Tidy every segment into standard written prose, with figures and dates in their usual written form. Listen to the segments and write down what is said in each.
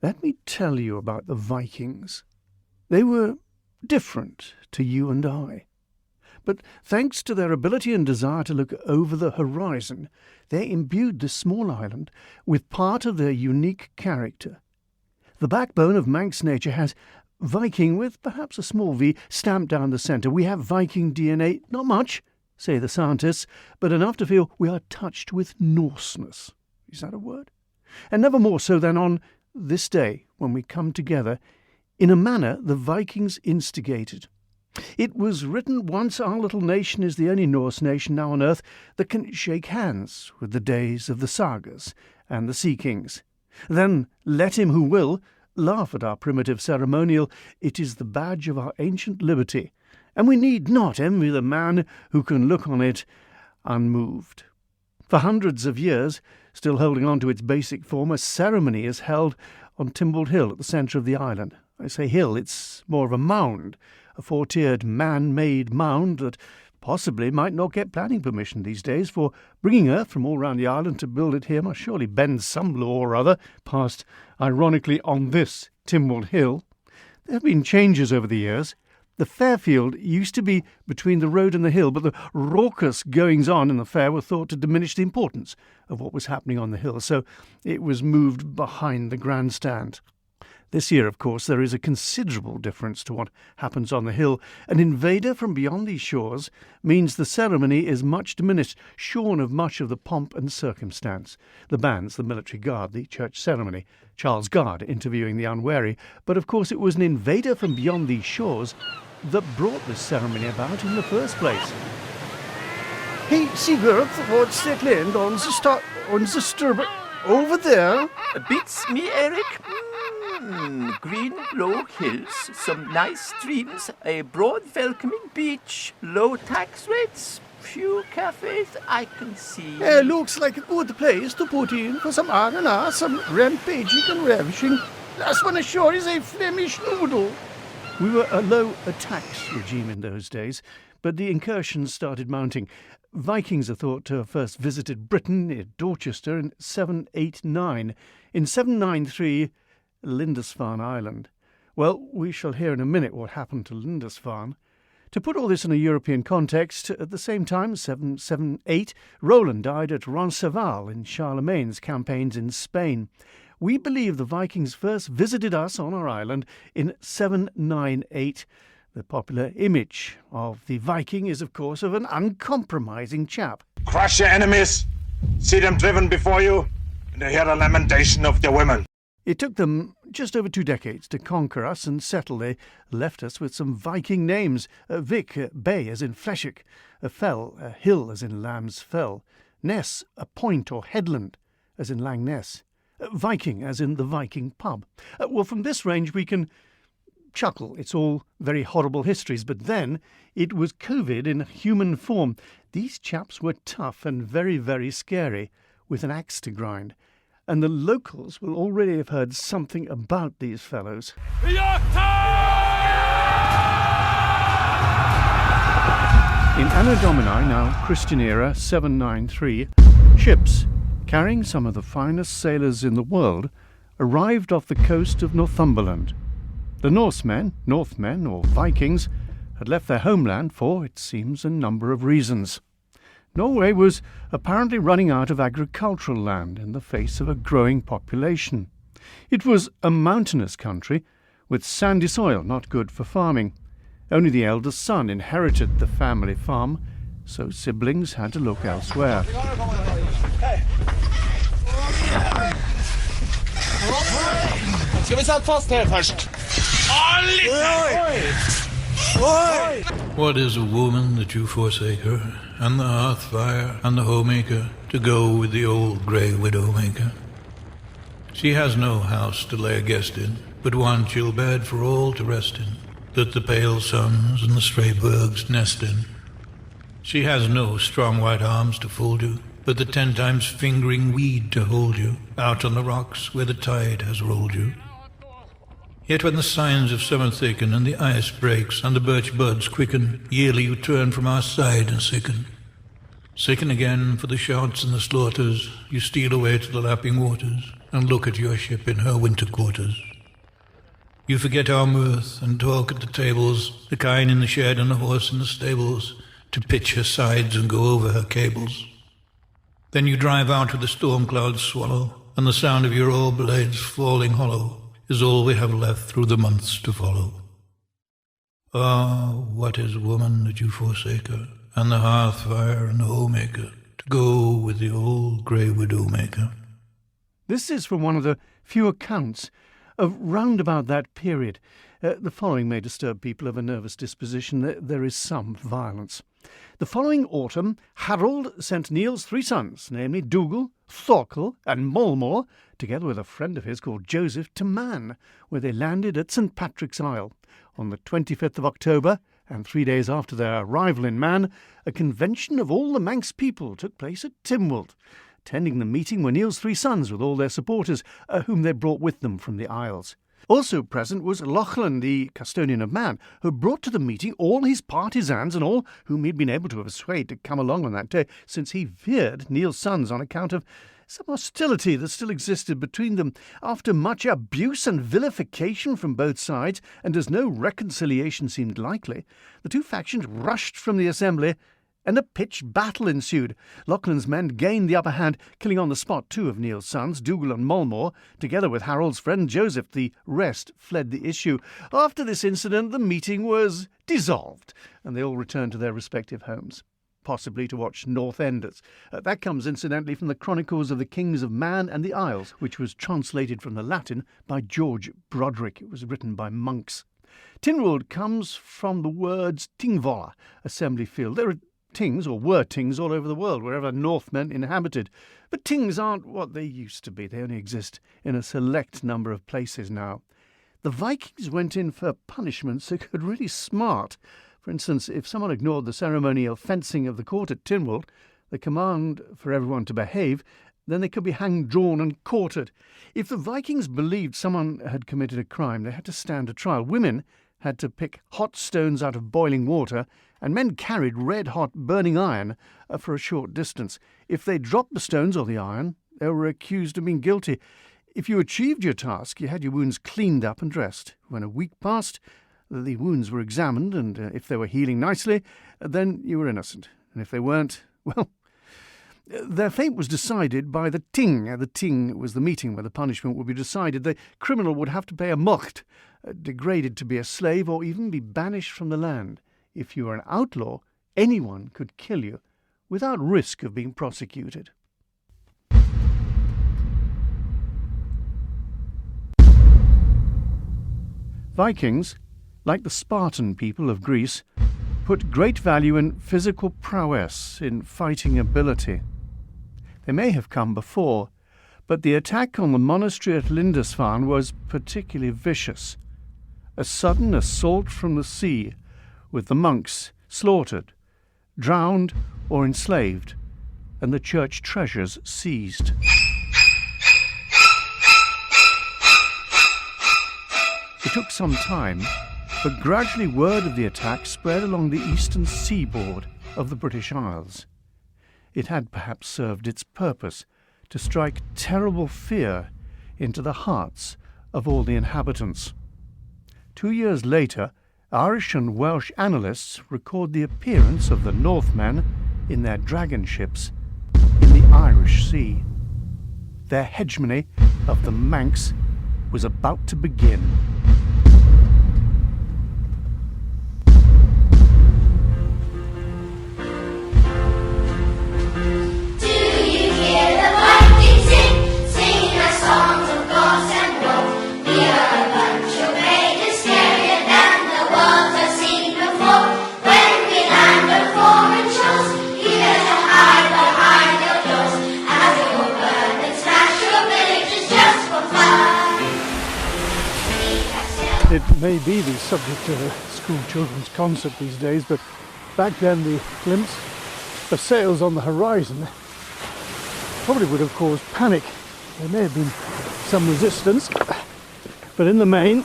Let me tell you about the Vikings. They were different to you and I. But thanks to their ability and desire to look over the horizon, they imbued this small island with part of their unique character. The backbone of Manx nature has Viking with perhaps a small V stamped down the centre. We have Viking DNA, not much, say the scientists, but enough to feel we are touched with Norseness. Is that a word? And never more so than on this day when we come together in a manner the Vikings instigated. It was written once our little nation is the only Norse nation now on earth that can shake hands with the days of the sagas and the sea kings. Then let him who will laugh at our primitive ceremonial. It is the badge of our ancient liberty, and we need not envy the man who can look on it unmoved. For hundreds of years, still holding on to its basic form, a ceremony is held on Tynwald Hill at the centre of the island. I say hill, it's more of a mound, a four-tiered man-made mound that possibly might not get planning permission these days, for bringing earth from all round the island to build it here must surely bend some law or other, passed ironically on this Tynwald Hill. There have been changes over the years. The fairfield used to be between the road and the hill, but the raucous goings-on in the fair were thought to diminish the importance of what was happening on the hill, so it was moved behind the grandstand. This year, of course, there is a considerable difference to what happens on the hill. An invader from beyond these shores means the ceremony is much diminished, shorn of much of the pomp and circumstance. The bands, the military guard, the church ceremony, Charles Guard interviewing the unwary. But of course it was an invader from beyond these shores that brought this ceremony about in the first place. Hey, Sigurd, what's that land on the starboard over there? Beats me, Eric. Green, low hills, some nice streams, a broad, welcoming beach, low tax rates, few cafes I can see. Looks like a good place to put in for some R&R, some rampaging and ravishing. Last one ashore is a Flemish noodle. We were a low tax regime in those days, but the incursions started mounting. Vikings are thought to have first visited Britain near Dorchester in 789. In 793, Lindisfarne Island. Well, we shall hear in a minute what happened to Lindisfarne. To put all this in a European context, at the same time, 778, Roland died at Roncesvalles in Charlemagne's campaigns in Spain. We believe the Vikings first visited us on our island in 798. The popular image of the Viking is, of course, of an uncompromising chap. Crush your enemies, see them driven before you, and hear the lamentation of their women. It took them just over 2 decades to conquer us and settle. They left us with some Viking names. Vik, bay as in Fleshwick, fell, hill as in Lamb's Fell, Ness, a point or headland as in Lang Ness, Viking as in the Viking pub. Well, from this range we can chuckle. It's all very horrible histories, but then it was COVID in human form. These chaps were tough and very, very scary, with an axe to grind. And the locals will already have heard something about these fellows. In Anno Domini, now Christian era, 793, ships carrying some of the finest sailors in the world arrived off the coast of Northumberland. The Northmen, or Vikings, had left their homeland for, it seems, a number of reasons. Norway was apparently running out of agricultural land in the face of a growing population. It was a mountainous country with sandy soil, not good for farming. Only the eldest son inherited the family farm, so siblings had to look elsewhere. Skal vi sette fast her først? What is a woman that you forsake her, and the hearth fire, and the homemaker, to go with the old grey widow-maker? She has no house to lay a guest in, but one chill bed for all to rest in, that the pale suns and the stray birds nest in. She has no strong white arms to fold you, but the 10 times fingering weed to hold you, out on the rocks where the tide has rolled you. Yet when the signs of summer thicken, and the ice breaks, and the birch buds quicken, yearly you turn from our side and sicken. Sicken again for the shouts and the slaughters, you steal away to the lapping waters and look at your ship in her winter quarters. You forget our mirth and talk at the tables, the kine in the shed and the horse in the stables, to pitch her sides and go over her cables. Then you drive out with the storm clouds swallow, and the sound of your oar blades falling hollow is all we have left through the months to follow. Ah, what is woman that you forsake her, and the hearth fire and the homemaker, to go with the old grey widow maker? This is from one of the few accounts of round about that period. The following may disturb people of a nervous disposition. There is some violence. The following autumn, Harold sent Niall's 3 sons, namely Dougal, Thorkel, and Molmore, together with a friend of his called Joseph, to Man, where they landed at St. Patrick's Isle. On the 25th of October, and 3 days after their arrival in Man, a convention of all the Manx people took place at Tynwald. Attending the meeting were Niall's 3 sons with all their supporters, whom they brought with them from the Isles. Also present was Lachlan, the custodian of Man, who brought to the meeting all his partisans and all whom he'd been able to persuade to come along on that day, since he feared Niall's sons on account of some hostility that still existed between them. After much abuse and vilification from both sides, and as no reconciliation seemed likely, the 2 factions rushed from the assembly, and a pitched battle ensued. Lachlan's men gained the upper hand, killing on the spot 2 of Niall's sons, Dougal and Molmore, together with Harold's friend Joseph. The rest fled the issue. After this incident, the meeting was dissolved, and they all returned to their respective homes, possibly to watch North Enders. That comes, incidentally, from the Chronicles of the Kings of Man and the Isles, which was translated from the Latin by George Broderick. It was written by monks. Tynwald comes from the words Tingvola, assembly field. There are Tings, or were Tings, all over the world, wherever Northmen inhabited. But Tings aren't what they used to be. They only exist in a select number of places now. The Vikings went in for punishments they could really smart. For instance, if someone ignored the ceremonial fencing of the court at Tynwald, the command for everyone to behave, then they could be hanged, drawn and quartered. If the Vikings believed someone had committed a crime, they had to stand a trial. Women had to pick hot stones out of boiling water, and men carried red-hot burning iron for a short distance. If they dropped the stones or the iron, they were accused of being guilty. If you achieved your task, you had your wounds cleaned up and dressed. When a week passed, the wounds were examined, and if they were healing nicely, then you were innocent. And if they weren't, well, their fate was decided by the Ting. The Ting was the meeting where the punishment would be decided. The criminal would have to pay a mocht, degraded to be a slave, or even be banished from the land. If you were an outlaw, anyone could kill you without risk of being prosecuted. Vikings, like the Spartan people of Greece, put great value in physical prowess, in fighting ability. They may have come before, but the attack on the monastery at Lindisfarne was particularly vicious. A sudden assault from the sea, with the monks slaughtered, drowned or enslaved, and the church treasures seized. It took some time, but gradually word of the attack spread along the eastern seaboard of the British Isles. It had perhaps served its purpose to strike terrible fear into the hearts of all the inhabitants. 2 years later, Irish and Welsh annalists record the appearance of the Northmen in their dragon ships in the Irish Sea. Their hegemony of the Manx was about to begin. It may be the subject of a school children's concert these days, but back then the glimpse of sails on the horizon probably would have caused panic. There may have been some resistance, but in the main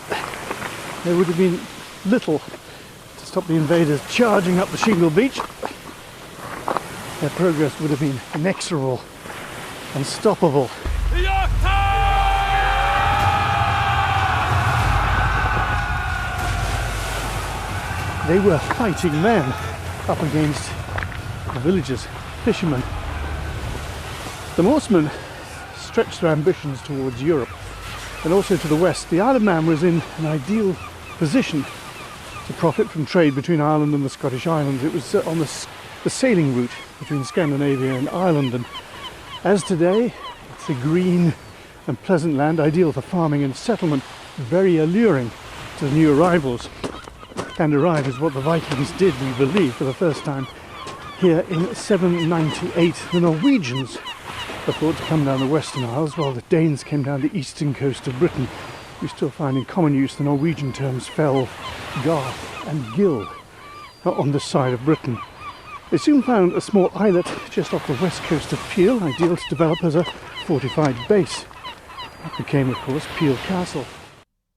there would have been little to stop the invaders charging up the shingle beach. their progress would have been inexorable, unstoppable. They were fighting men up against the villagers, fishermen. The Norsemen stretched their ambitions towards Europe and also to the west. The Isle of Man was in an ideal position to profit from trade between Ireland and the Scottish Islands. It was on the sailing route between Scandinavia and Ireland, and as today, it's a green and pleasant land, ideal for farming and settlement, very alluring to the new arrivals. And arrive is what the Vikings did, we believe, for the first time here in 798. The Norwegians were thought to come down the Western Isles, while the Danes came down the eastern coast of Britain. We still find in common use the Norwegian terms fell, garth and gill on this side of Britain. They soon found a small islet just off the west coast of Peel, ideal to develop as a fortified base. That became, of course, Peel Castle.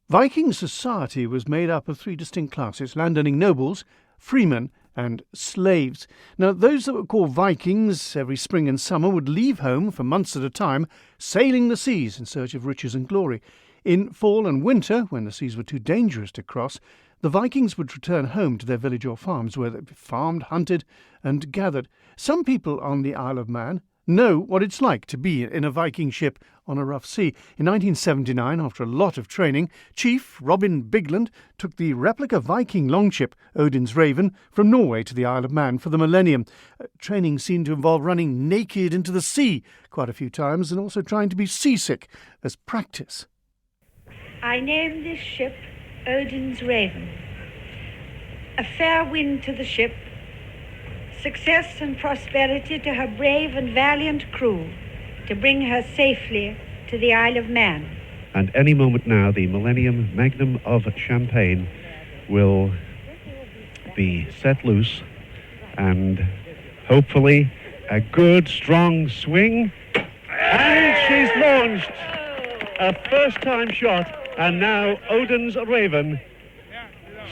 Viking society was made up of three distinct classes: landowning nobles, freemen and slaves. Now, those that were called Vikings every spring and summer would leave home for months at a time, sailing the seas in search of riches and glory. In fall and winter, when the seas were too dangerous to cross, the Vikings would return home to their village or farms, where they farmed, hunted and gathered. Some people on the Isle of Man know what it's like to be in a Viking ship on a rough sea. In 1979, after a lot of training, Chief Robin Bigland took the replica Viking longship Odin's Raven from Norway to the Isle of Man for the millennium. Training seemed to involve running naked into the sea quite a few times and also trying to be seasick as practice. I named this ship Odin's Raven. A fair wind to the ship, success and prosperity to her brave and valiant crew, to bring her safely to the Isle of Man. And any moment now, the Millennium Magnum of Champagne will be set loose, and hopefully a good strong swing. And she's launched a first-time shot, and now Odin's Raven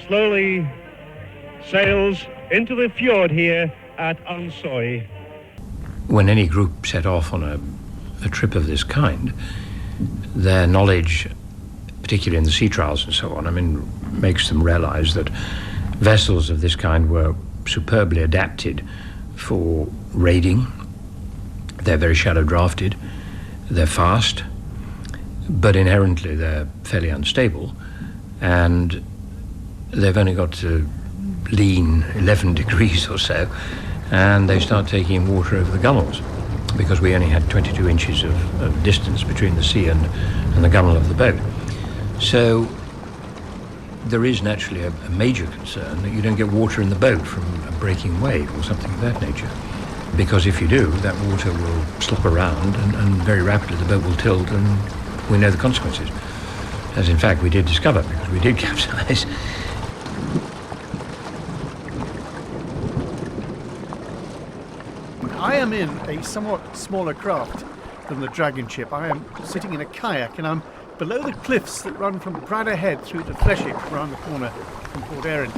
slowly sails into the fjord here at Ansoy. When any group set off on a trip of this kind, their knowledge, particularly in the sea trials and so on, makes them realize that vessels of this kind were superbly adapted for raiding. They're very shallow drafted, they're fast, but inherently they're fairly unstable, and they've only got to lean 11 degrees or so, and they start taking in water over the gunwales, because we only had 22 inches of distance between the sea and the gunwale of the boat. So there is naturally a major concern that you don't get water in the boat from a breaking wave or something of that nature, because if you do, that water will slop around and very rapidly the boat will tilt, and we know the consequences, as in fact we did discover, because we did capsize. I am in a somewhat smaller craft than the Dragon ship. I am sitting in a kayak, and I'm below the cliffs that run from Bradderhead through to Fleshwick, around the corner from Port Erin.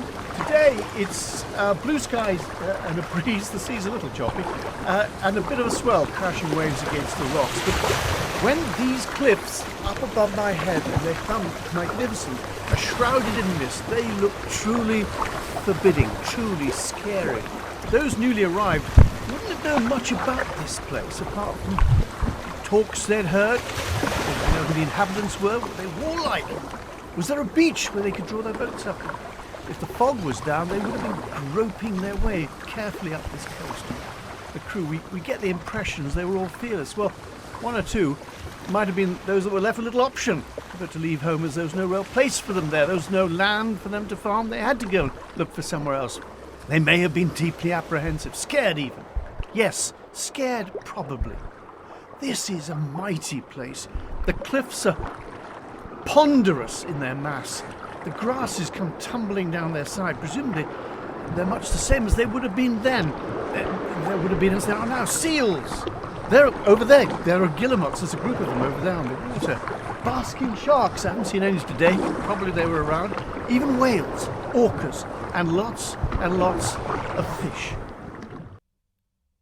Today it's blue skies and a breeze. The sea's a little choppy, and a bit of a swell crashing waves against the rocks. But when these cliffs up above my head, and they come magnificent, are shrouded in mist, they look truly forbidding, truly scary. Those newly arrived wouldn't have known much about this place, apart from talks they'd heard. They didn't know who the inhabitants were, what they wore like. Was there a beach where they could draw their boats up? If the fog was down, they would have been groping their way carefully up this coast. The crew, we get the impressions they were all fearless. Well, one or two might have been those that were left a little option, but to leave home as there was no real place for them there. There was no land for them to farm. They had to go and look for somewhere else. They may have been deeply apprehensive, scared even. Yes, scared probably. This is a mighty place. The cliffs are ponderous in their mass. The grasses come tumbling down their side. Presumably, they're much the same as they would have been then. There would have been as there are now. Seals! They're over there. There are guillemots. There's a group of them over there on the water. Basking sharks. I haven't seen any today, but probably they were around. Even whales, orcas, and lots of fish.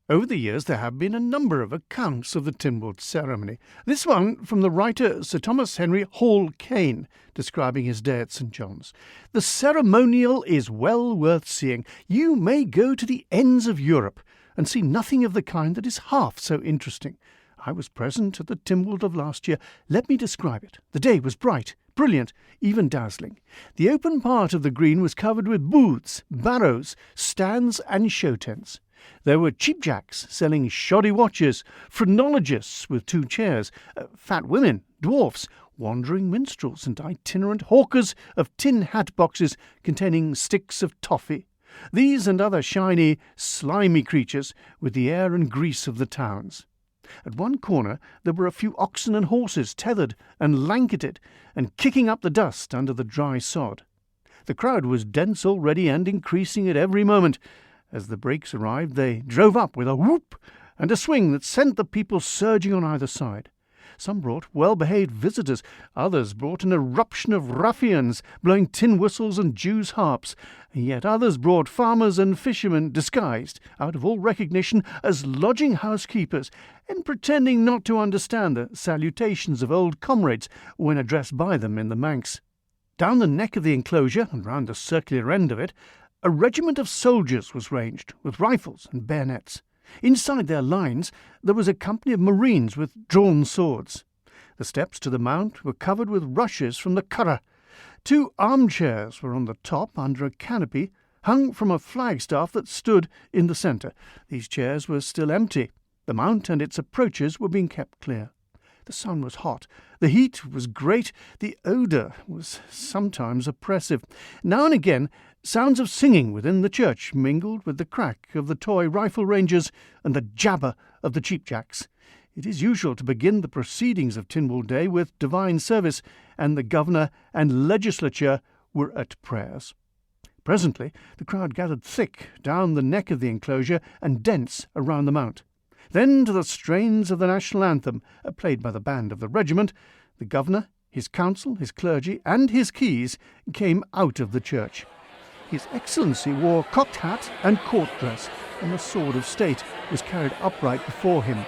Over the years there have been a number of accounts of the Tynwald ceremony. This one from the writer Sir Thomas Henry Hall Caine, describing his day at St. John's. The ceremonial is well worth seeing. You may go to the ends of Europe and see nothing of the kind that is half so interesting. I was present at the Tynwald of last year. Let me describe it. The day was bright, brilliant, even dazzling. The open part of the green was covered with booths, barrows, stands and show tents. There were cheapjacks selling shoddy watches, phrenologists with 2 chairs, fat women, dwarfs, wandering minstrels and itinerant hawkers of tin hat boxes containing sticks of toffee. These and other shiny, slimy creatures with the air and grease of the towns. At one corner there were a few oxen and horses tethered and lanketed and kicking up the dust under the dry sod. The crowd was dense already and increasing at every moment. As the brakes arrived, they drove up with a whoop and a swing that sent the people surging on either side. Some brought well-behaved visitors, others brought an eruption of ruffians blowing tin whistles and Jews' harps, and yet others brought farmers and fishermen disguised, out of all recognition, as lodging housekeepers, and pretending not to understand the salutations of old comrades when addressed by them in the Manx. Down the neck of the enclosure, and round the circular end of it, a regiment of soldiers was ranged, with rifles and bayonets. Inside their lines there was a company of marines with drawn swords. The steps to the mount were covered with rushes from the Curragh. 2 armchairs were on the top under a canopy hung from a flagstaff that stood in the centre. These chairs were still empty. The mount and its approaches were being kept clear. The sun was hot, the heat was great, the odour was sometimes oppressive. Now and again sounds of singing within the church mingled with the crack of the toy rifle rangers and the jabber of the cheapjacks. It is usual to begin the proceedings of Tynwald Day with divine service, and the governor and legislature were at prayers. Presently the crowd gathered thick down the neck of the enclosure and dense around the mount. Then, to the strains of the national anthem, played by the band of the regiment, the governor, his council, his clergy, and his keys came out of the church. His Excellency wore cocked hat and court dress, and the sword of state was carried upright before him.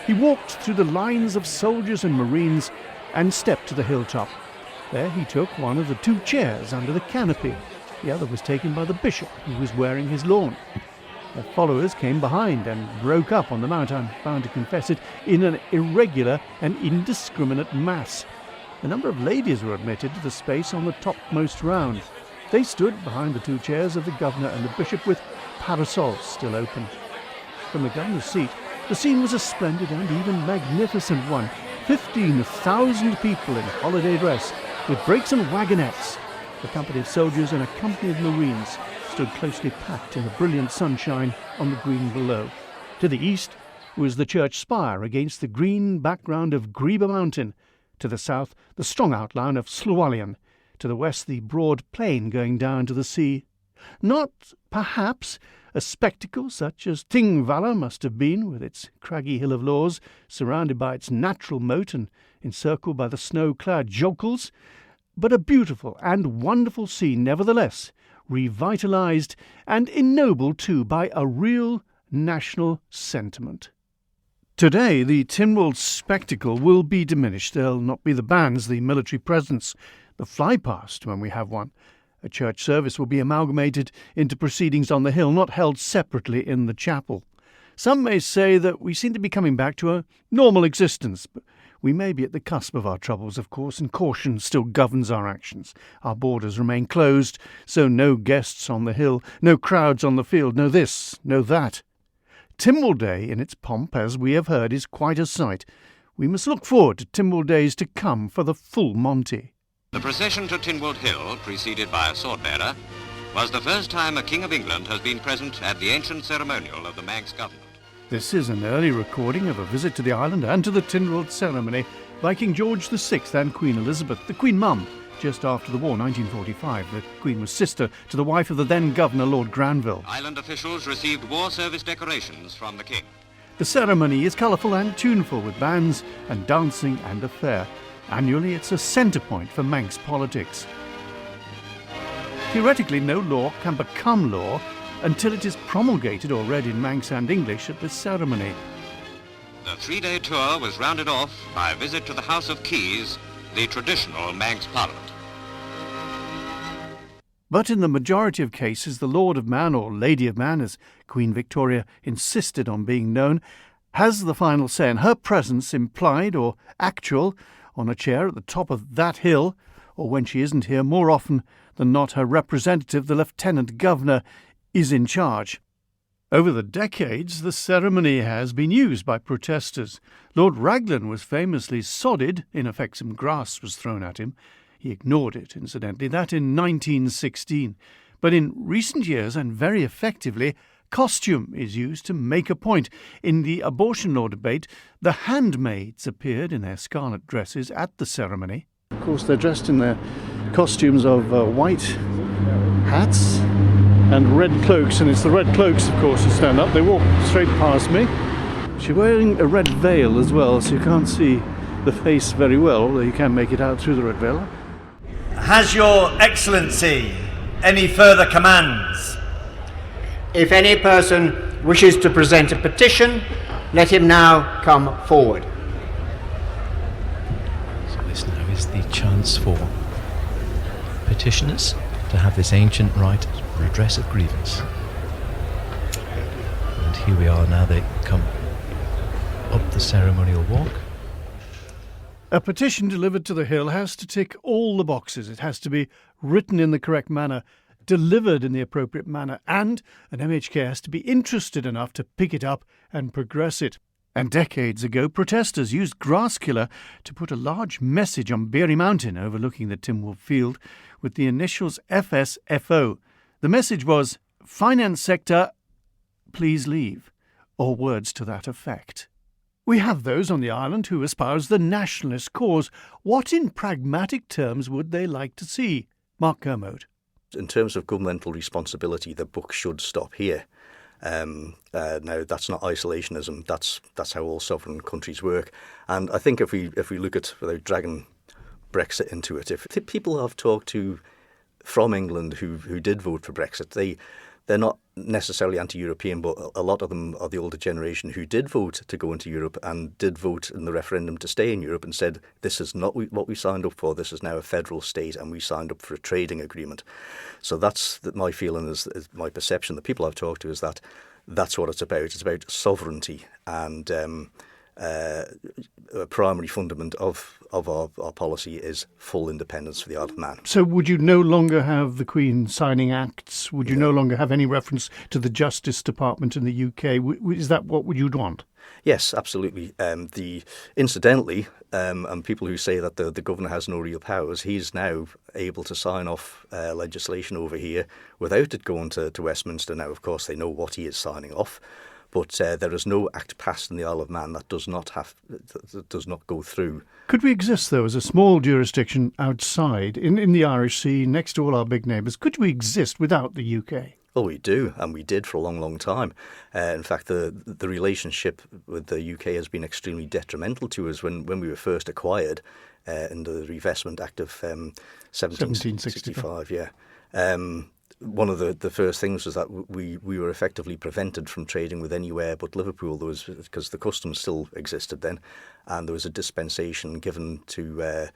He walked through the lines of soldiers and marines and stepped to the hilltop. There he took one of the 2 chairs under the canopy. The other was taken by the bishop, who was wearing his lawn. Their followers came behind and broke up on the mount, I'm bound to confess it, in an irregular and indiscriminate mass. A number of ladies were admitted to the space on the topmost round. They stood behind the 2 chairs of the governor and the bishop with parasols still open. From the governor's seat, the scene was a splendid and even magnificent one. 15,000 people in holiday dress, with brakes and wagonettes. A company of soldiers and a company of marines stood closely packed in the brilliant sunshine on the green below. To the east was the church spire against the green background of Greeba Mountain. To the south, the strong outline of Slowallion. To the west, the broad plain going down to the sea. Not, perhaps, a spectacle such as Tynwald must have been, with its craggy hill of laws, surrounded by its natural moat and encircled by the snow-clad jokels, but a beautiful and wonderful scene nevertheless, revitalised and ennobled too by a real national sentiment. Today the Tynwald spectacle will be diminished. There'll not be the bands, the military presence, the fly-past when we have one. A church service will be amalgamated into proceedings on the hill, not held separately in the chapel. Some may say that we seem to be coming back to a normal existence, but we may be at the cusp of our troubles, of course, and caution still governs our actions. Our borders remain closed, so no guests on the hill, no crowds on the field, no this, no that. Tynwald Day, in its pomp, as we have heard, is quite a sight. We must look forward to Tynwald days to come for the full Monty. The procession to Tynwald Hill, preceded by a sword-bearer, was the first time a King of England has been present at the ancient ceremonial of the Manx government. This is an early recording of a visit to the island and to the Tynwald ceremony by King George VI and Queen Elizabeth, the Queen Mum, just after the war, 1945. The Queen was sister to the wife of the then Governor, Lord Granville. Island officials received war service decorations from the King. The ceremony is colourful and tuneful, with bands and dancing and a fair. Annually, it's a centre point for Manx politics. Theoretically, no law can become law until it is promulgated or read in Manx and English at the ceremony. The 3-day tour was rounded off by a visit to the House of Keys, the traditional Manx Parliament. But in the majority of cases, the Lord of Man, or Lady of Man, as Queen Victoria insisted on being known, has the final say, and her presence, implied or actual, on a chair at the top of that hill, or when she isn't here, more often than not her representative, the Lieutenant Governor, is in charge. Over the decades, the ceremony has been used by protesters. Lord Raglan was famously sodded, in effect some grass was thrown at him. He ignored it, incidentally, that in 1916. But in recent years, and very effectively, costume is used to make a point. In the abortion law debate, the handmaids appeared in their scarlet dresses at the ceremony. Of course, they're dressed in their costumes of white hats and red cloaks, and it's the red cloaks, of course, who stand up. They walk straight past me. She's wearing a red veil as well, so you can't see the face very well, although you can make it out through the red veil. Has Your Excellency any further commands? If any person wishes to present a petition, let him now come forward. So this now is the chance for petitioners to have this ancient right of redress of grievance. And here we are now, they come up the ceremonial walk. A petition delivered to the Hill has to tick all the boxes. It has to be written in the correct manner, delivered in the appropriate manner, and an MHK has to be interested enough to pick it up and progress it. And decades ago, protesters used grasskiller to put a large message on Beary Mountain overlooking the Tynwald Field with the initials FSFO. The message was, "Finance sector, please leave," or words to that effect. We have those on the island who espouse the nationalist cause. What in pragmatic terms would they like to see? Mark Kermode. In terms of governmental responsibility, the buck should stop here. Now, that's not isolationism. That's how all sovereign countries work. And I think if we look at, without dragging Brexit into it, if people I've talked to from England who did vote for Brexit, they're not necessarily anti-European, but a lot of them are the older generation who did vote to go into Europe and did vote in the referendum to stay in Europe and said, this is not what we signed up for, this is now a federal state and we signed up for a trading agreement. So that's my feeling, is my perception. The people I've talked to is that that's what it's about. It's about sovereignty, and a primary fundament of our policy is full independence for the Isle of Man. So would you no longer have the Queen signing acts? Would you no longer have any reference to the Justice Department in the UK? Is that what you'd want? Yes, absolutely. Incidentally, and people who say that the governor has no real powers, he's now able to sign off legislation over here without it going to Westminster. Now, of course, they know what he is signing off. But there is no act passed in the Isle of Man that does not go through. Could we exist, though, as a small jurisdiction outside, in the Irish Sea, next to all our big neighbours? Could we exist without the UK? Oh, we do, and we did for a long, long time. In fact, the relationship with the UK has been extremely detrimental to us. When we were first acquired in the Reinvestment Act of 1765, yeah. One of the first things was that we were effectively prevented from trading with anywhere but Liverpool. There was, because the customs still existed then, and there was a dispensation given to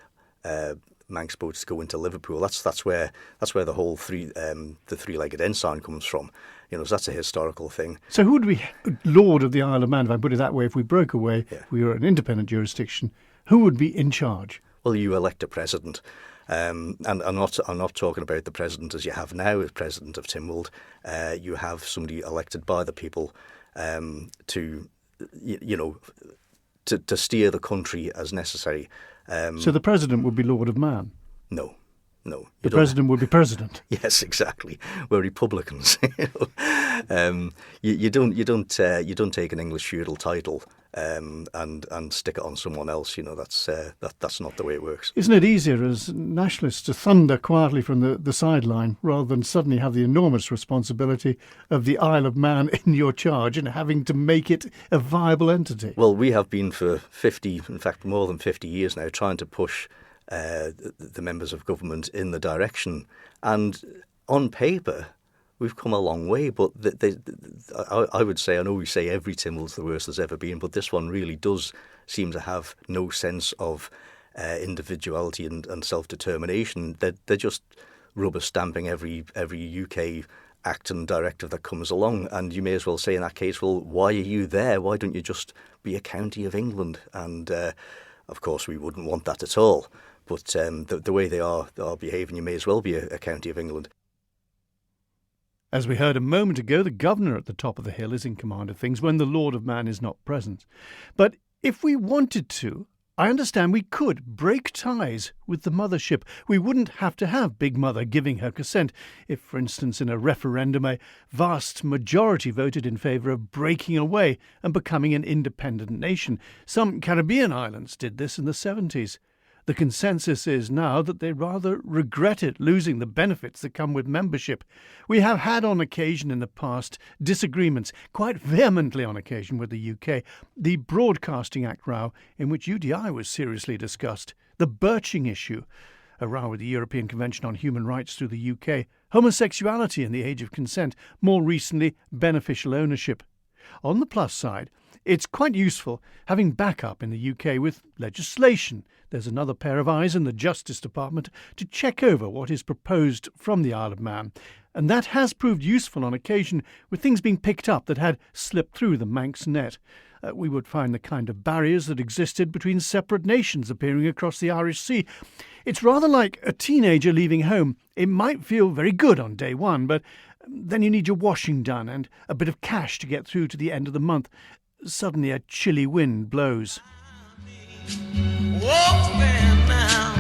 Manx boats to go into Liverpool. That's where the whole three-legged ensign comes from. So that's a historical thing. So who would be Lord of the Isle of Man, if I put it that way? If we broke away, if we were an independent jurisdiction, who would be in charge? Well, you elect a president. And I'm not talking about the president as you have now, as president of Tynwald. You have somebody elected by the people to steer the country as necessary. So the president would be Lord of Man? No. The president would be president. Yes, exactly. We're Republicans. You don't take an English feudal title and stick it on someone else. That's not the way it works. Isn't it easier as nationalists to thunder quietly from the sideline rather than suddenly have the enormous responsibility of the Isle of Man in your charge and having to make it a viable entity? Well, we have been for 50, in fact more than 50 years now, trying to push the members of government in the direction, and on paper we've come a long way. But I would say, I know we say every Tynwald's the worst there's ever been, but this one really does seem to have no sense of individuality and self-determination. They're just rubber stamping every UK act and directive that comes along, and you may as well say in that case, well, why are you there? Why don't you just be a county of England? And of course we wouldn't want that at all, but the way they are behaving, you may as well be a county of England. As we heard a moment ago, the governor at the top of the hill is in command of things when the Lord of Man is not present. But if we wanted to, I understand we could break ties with the mothership. We wouldn't have to have Big Mother giving her consent if, for instance, in a referendum a vast majority voted in favour of breaking away and becoming an independent nation. Some Caribbean islands did this in the 70s. The consensus is now that they rather regretted losing the benefits that come with membership. We have had on occasion in the past disagreements, quite vehemently on occasion, with the UK. The Broadcasting Act row, in which UDI was seriously discussed. The birching issue, a row with the European Convention on Human Rights through the UK. Homosexuality in the age of consent. More recently, beneficial ownership. On the plus side, it's quite useful having backup in the UK with legislation. There's another pair of eyes in the Justice Department to check over what is proposed from the Isle of Man, and that has proved useful on occasion with things being picked up that had slipped through the Manx net. We would find the kind of barriers that existed between separate nations appearing across the Irish Sea. It's rather like a teenager leaving home. It might feel very good on day one, but then you need your washing done and a bit of cash to get through to the end of the month. Suddenly a chilly wind blows. Walk there now.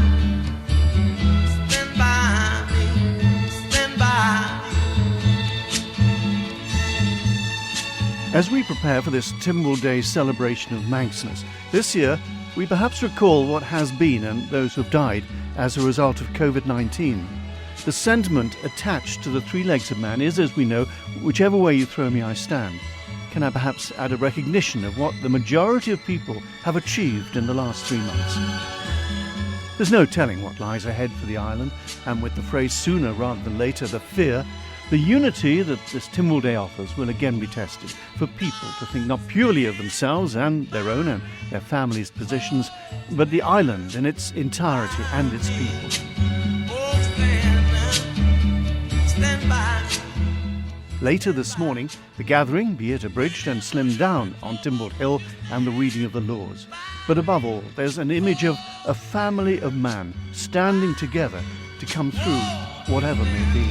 Stand by me. Stand by me. As we prepare for this Tynwald Day celebration of Manxness, this year we perhaps recall what has been and those who have died as a result of COVID-19. The sentiment attached to the three legs of man is, as we know, whichever way you throw me I stand. Can I perhaps add a recognition of what the majority of people have achieved in the last 3 months? There's no telling what lies ahead for the island, and with the phrase sooner rather than later, the fear, the unity that this Tynwald Day offers will again be tested for people to think not purely of themselves and their own and their families' positions, but the island in its entirety and its people. Stand by. Later this morning, the gathering, be it abridged and slimmed down on Tynwald Hill, and the reading of the laws. But above all, there's an image of a family of man standing together to come through whatever may be.